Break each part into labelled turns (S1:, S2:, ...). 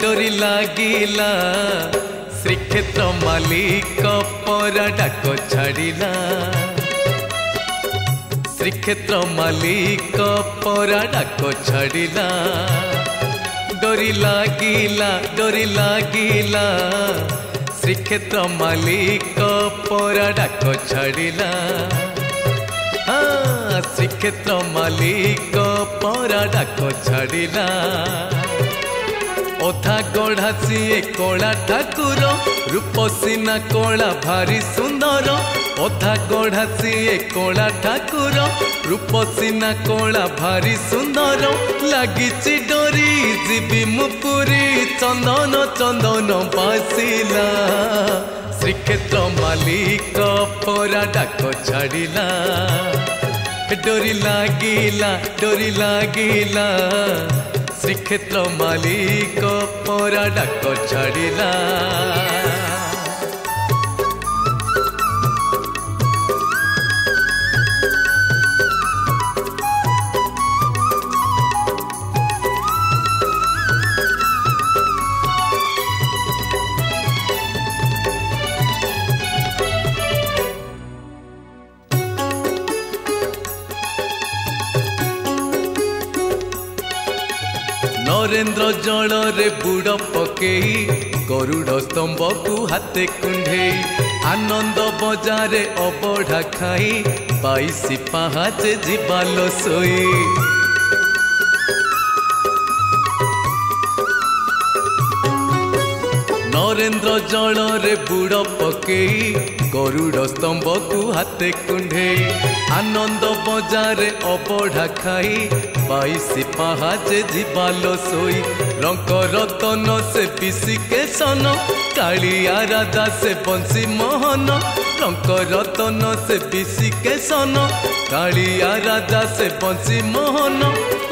S1: डोरी लागिला श्रीक्षेत्र मालिक परा डाक छाड़िला श्रीक्षेत्र मालिक परा डाक छाड़िला डोरी लागिला श्रीक्षेत्र मालिक परा डाक छाड़िला हाँ श्रीक्षेत्र मालिक परा डाक छाड़िला ओथा गढ़ा सीए कला ठाकुर रूप सीना कला भारी सुंदर ओथा गढ़ा सीए कला ठाकुर रूप सीना कला भारी सुंदर लगी डोरी जीवी मुपुरी चंदन चंदन बासिला श्रीक्षेत्र मालिक परा डाक छाड़िला डोरी लागिला श्रीक्षेत्र मालिक परा डाक छाड़िला नरेन्द्र जल रे बुड़ पकई गरुड़ स्तंभ को हाथे कुंडे आनंद बजारे अबढ़ा खाई 22 पाहाच जीवाल सोई नरेन्द्र जल रे बुड़ पकई गरुड़ स्तंभ को हाथे कुंडे आनंद बजारे अबढ़ा खाई 22 पाहाच जीवाल सोई रंक रतन से विशिके सन कालिया राजा से बंशी मोहन रंक रतन से विशिके सन कालिया राजा से बंशी मोहन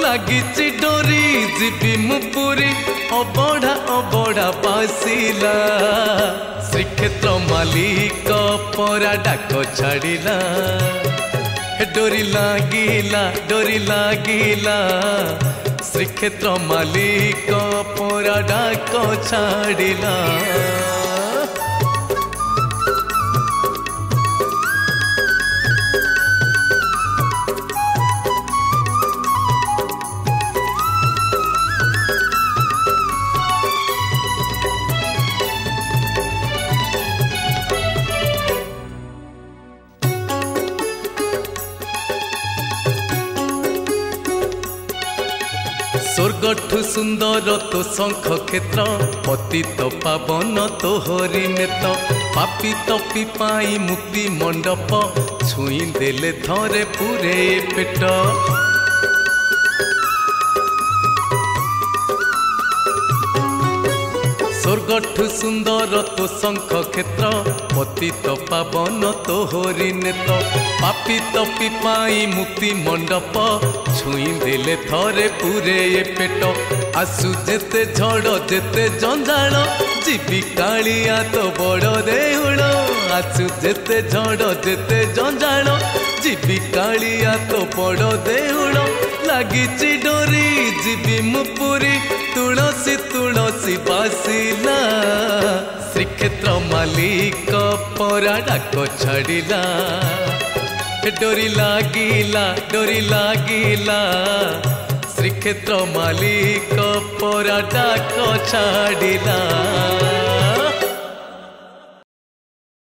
S1: लगी डोरी जीवी मुपुरी अबढ़ा बासिला श्रीक्षेत्र मालिक परा डाक छाड़िला डोरी लागिला श्रीक्षेत्र मालिक परा डाक छाड़िला स्वर्गठु सुंदर तो शंख क्षेत्र पतित पावन तो हरि नेत पापी तपी पाई मुक्ति मंडप छुई देले थरे पूरे पेट स्वर्गठु सुंदर तो शंख क्षेत्र पतित पावन तो हरि नेत पापी तपी पाई मुक्ति मंडप छुई देले थरे पूरे पेट आसु जेते झड़ जेते जंजाल जीवी कालिया तो बड़ देउल आसु जेते झड़ जेते जंजाल जीवी कालिया तो बड़ देउल लगी डोरी जीवी मुपुरी तुलसी तुलसी बासिला श्रीक्षेत्र मालिक परा डाक छाड़िला डोरी लागिला श्रीक्षेत्र मालिक परा डाक छाड़िला।